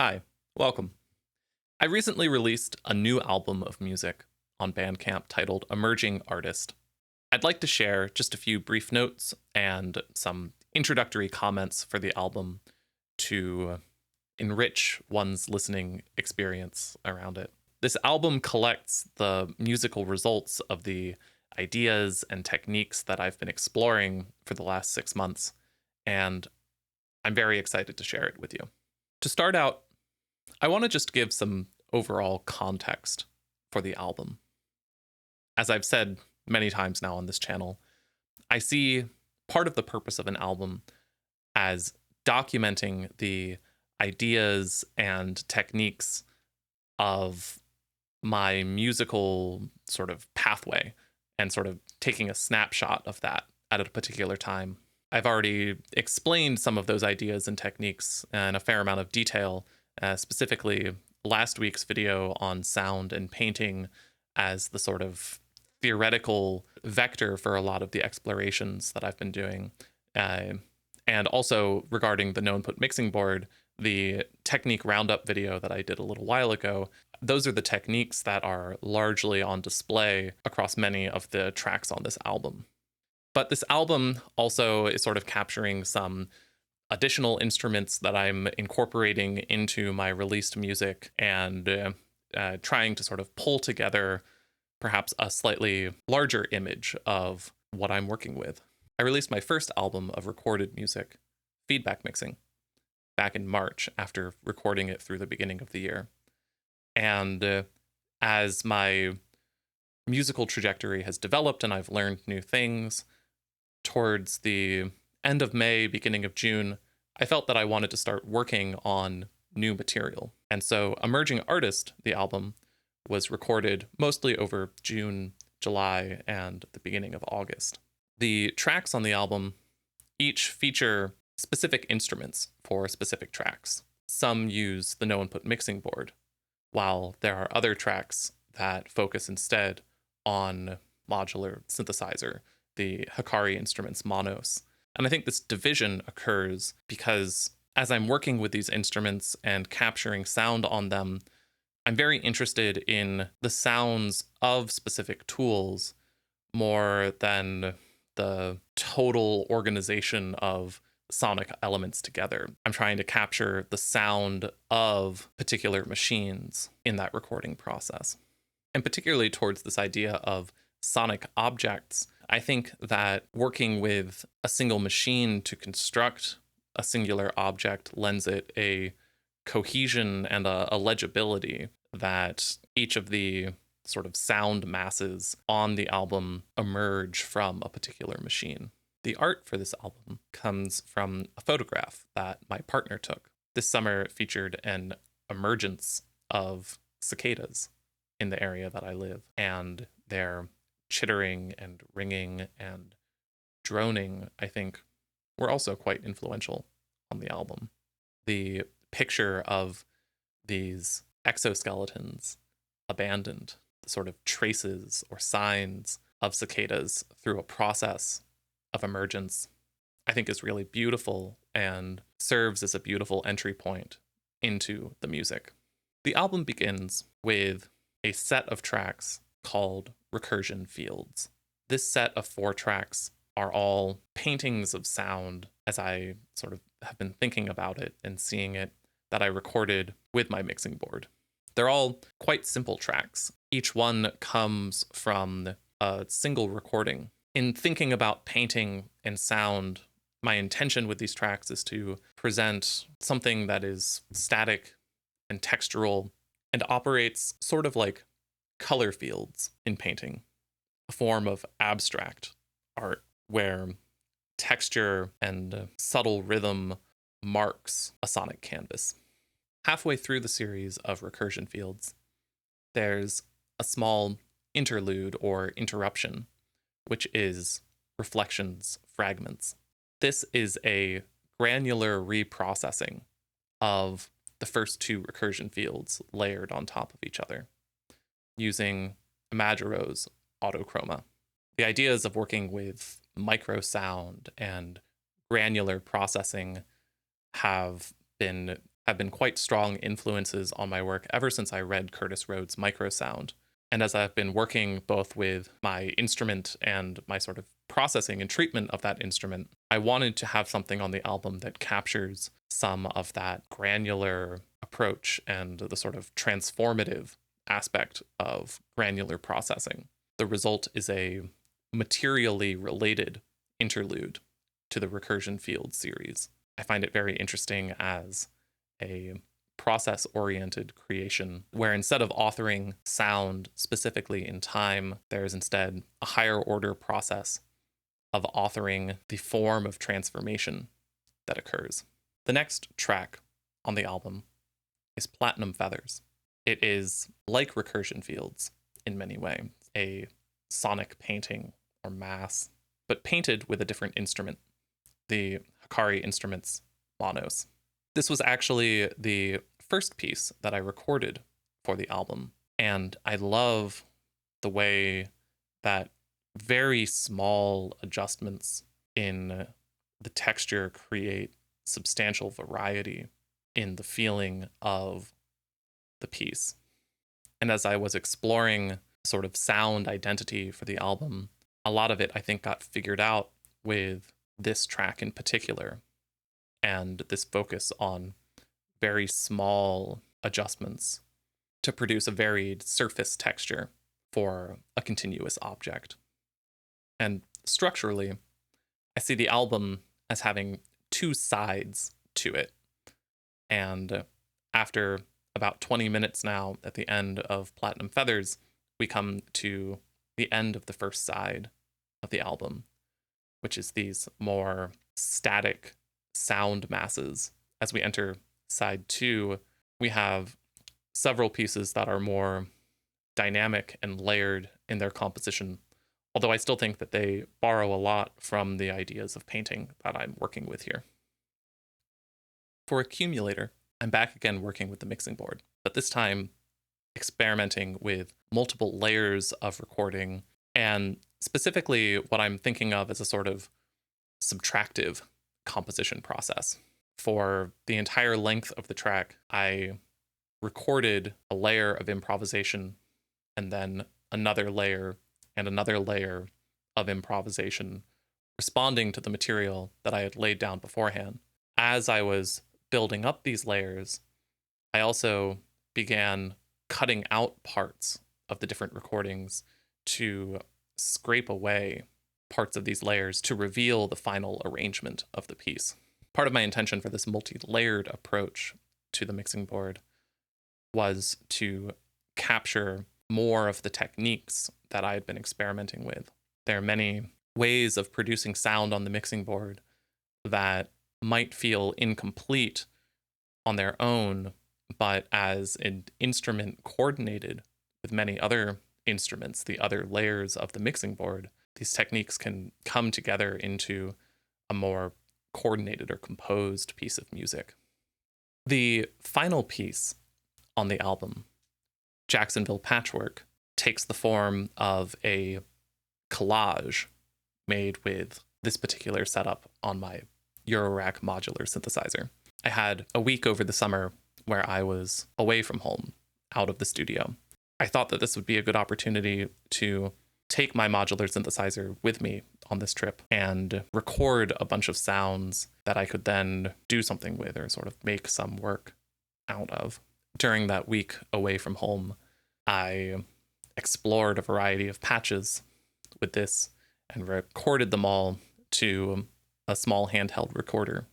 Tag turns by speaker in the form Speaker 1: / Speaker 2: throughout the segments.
Speaker 1: Hi, welcome. I recently released a new album of music on Bandcamp titled Emerging Artist. I'd like to share just a few brief notes and some introductory comments for the album to enrich one's listening experience around it. This album collects the musical results of the ideas and techniques that I've been exploring for the last 6 months, and I'm very excited to share it with you. To start out, I want to just give some overall context for the album. As I've said many times now on this channel, I see part of the purpose of an album as documenting the ideas and techniques of my musical sort of pathway and sort of taking a snapshot of that at a particular time. I've already explained some of those ideas and techniques in a fair amount of detail, specifically last week's video on sound and painting as the sort of theoretical vector for a lot of the explorations that I've been doing. And also regarding the no input mixing board, the technique roundup video that I did a little while ago, those are the techniques that are largely on display across many of the tracks on this album. But this album also is sort of capturing some additional instruments that I'm incorporating into my released music and trying to sort of pull together perhaps a slightly larger image of what I'm working with. I released my first album of recorded music, Feedback Mixing, back in March after recording it through the beginning of the year. And as my musical trajectory has developed and I've learned new things, towards the end of May, beginning of June, I felt that I wanted to start working on new material. And so Emerging Artist, the album, was recorded mostly over June, July, and the beginning of August. The tracks on the album each feature specific instruments for specific tracks. Some use the no input mixing board, while there are other tracks that focus instead on modular synthesizer, the Hikari Instruments monos. And I think this division occurs because as I'm working with these instruments and capturing sound on them, I'm very interested in the sounds of specific tools more than the total organization of sonic elements together. I'm trying to capture the sound of particular machines in that recording process. And particularly towards this idea of sonic objects, I think that working with a single machine to construct a singular object lends it a cohesion and a legibility that each of the sort of sound masses on the album emerge from a particular machine. The art for this album comes from a photograph that my partner took. This summer it featured an emergence of cicadas in the area that I live, and their chittering and ringing and droning, I think, were also quite influential on the album. The picture of these exoskeletons abandoned, the sort of traces or signs of cicadas through a process of emergence, I think is really beautiful and serves as a beautiful entry point into the music. The album begins with a set of tracks called Recursion Fields. This set of 4 tracks are all paintings of sound as I sort of have been thinking about it and seeing it that I recorded with my mixing board. They're all quite simple tracks. Each one comes from a single recording. In thinking about painting and sound, my intention with these tracks is to present something that is static and textural and operates sort of like color fields in painting, a form of abstract art where texture and subtle rhythm marks a sonic canvas. Halfway through the series of recursion fields, there's a small interlude or interruption, which is reflections, fragments. This is a granular reprocessing of the first 2 recursion fields layered on top of each other, using Imagiro's autochroma. The ideas of working with micro sound and granular processing have been have been quite strong influences on my work ever since I read Curtis Rhodes' Microsound. And as I've been working both with my instrument and my sort of processing and treatment of that instrument, I wanted to have something on the album that captures some of that granular approach and the sort of transformative aspect of granular processing. The result is a materially related interlude to the Recursion Field series. I find it very interesting as a process-oriented creation where instead of authoring sound specifically in time, there is instead a higher order process of authoring the form of transformation that occurs. The next track on the album is Platinum Feathers. It is like Recursion Fields in many ways, a sonic painting or mass, but painted with a different instrument, the Hikari Instruments Monos. This was actually the first piece that I recorded for the album, and I love the way that very small adjustments in the texture create substantial variety in the feeling of the piece. And as I was exploring sort of sound identity for the album, a lot of it I think got figured out with this track in particular, and this focus on very small adjustments to produce a varied surface texture for a continuous object. And structurally, I see the album as having two sides to it. And after about 20 minutes now, at the end of Platinum Feathers, we come to the end of the first side of the album, which is these more static sound masses. As we enter side 2, we have several pieces that are more dynamic and layered in their composition, although I still think that they borrow a lot from the ideas of painting that I'm working with here. For Accumulator, I'm back again working with the mixing board, but this time experimenting with multiple layers of recording, and specifically what I'm thinking of as a sort of subtractive composition process. For the entire length of the track, I recorded a layer of improvisation and then another layer and another layer of improvisation, responding to the material that I had laid down beforehand. As I was building up these layers, I also began cutting out parts of the different recordings to scrape away parts of these layers to reveal the final arrangement of the piece. Part of my intention for this multi-layered approach to the mixing board was to capture more of the techniques that I had been experimenting with. There are many ways of producing sound on the mixing board that might feel incomplete on their own, but as an instrument coordinated with many other instruments, the other layers of the mixing board, these techniques can come together into a more coordinated or composed piece of music. The final piece on the album, Jacksonville Patchwork, takes the form of a collage made with this particular setup on my Eurorack modular synthesizer. I had a week over the summer where I was away from home, out of the studio. I thought that this would be a good opportunity to take my modular synthesizer with me on this trip and record a bunch of sounds that I could then do something with or sort of make some work out of. During that week away from home, I explored a variety of patches with this and recorded them all to a small handheld recorder.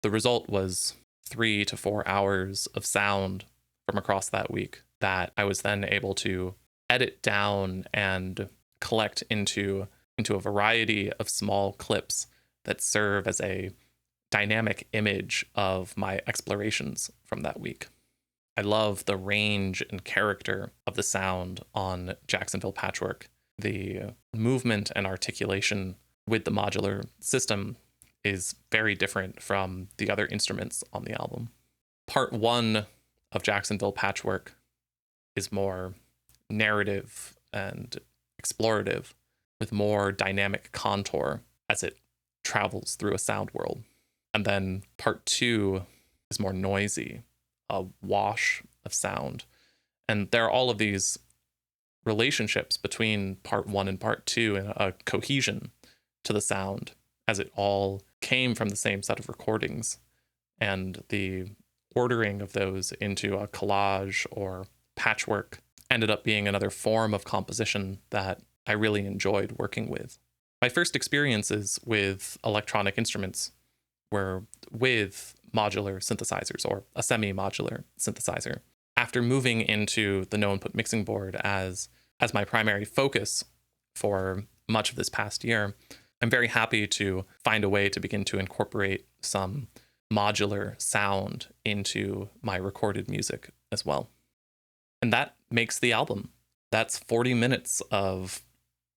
Speaker 1: The result was 3 to 4 hours of sound from across that week that I was then able to edit down and collect into a variety of small clips that serve as a dynamic image of my explorations from that week. I love the range and character of the sound on Jacksonville Patchwork. The movement and articulation with the modular system is very different from the other instruments on the album. Part 1 of Jacksonville Patchwork is more narrative and explorative, with more dynamic contour as it travels through a sound world. And then part 2 is more noisy a wash of sound. And there are all of these relationships between part one and part two, and a cohesion to the sound as it all came from the same set of recordings. And the ordering of those into a collage or patchwork ended up being another form of composition that I really enjoyed working with. My first experiences with electronic instruments were with modular synthesizers, or a semi-modular synthesizer. After moving into the no-input mixing board as my primary focus for much of this past year, I'm very happy to find a way to begin to incorporate some modular sound into my recorded music as well. And that makes the album. That's 40 minutes of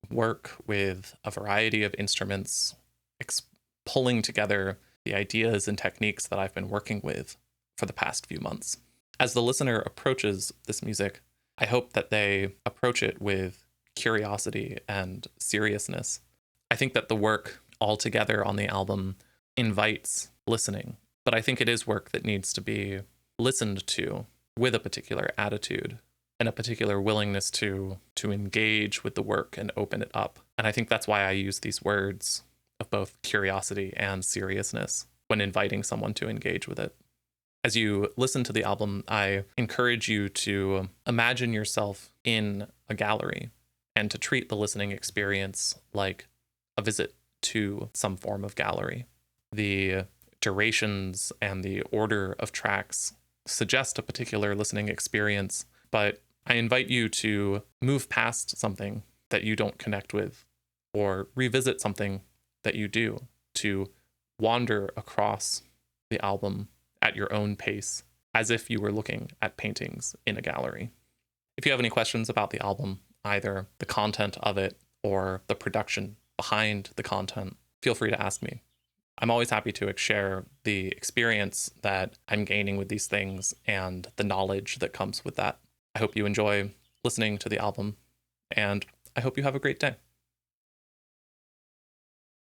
Speaker 1: work with a variety of instruments, pulling together the ideas and techniques that I've been working with for the past few months. As the listener approaches this music, I hope that they approach it with curiosity and seriousness. I think that the work altogether on the album invites listening, but I think it is work that needs to be listened to with a particular attitude and a particular willingness to engage with the work and open it up. And I think that's why I use these words of both curiosity and seriousness when inviting someone to engage with it. As you listen to the album, I encourage you to imagine yourself in a gallery and to treat the listening experience like a visit to some form of gallery. The durations and the order of tracks suggest a particular listening experience, but I invite you to move past something that you don't connect with, or revisit something that you do, to wander across the album at your own pace, as if you were looking at paintings in a gallery. If you have any questions about the album, either the content of it or the production behind the content, feel free to ask me. I'm always happy to share the experience that I'm gaining with these things and the knowledge that comes with that. I hope you enjoy listening to the album, and I hope you have a great day.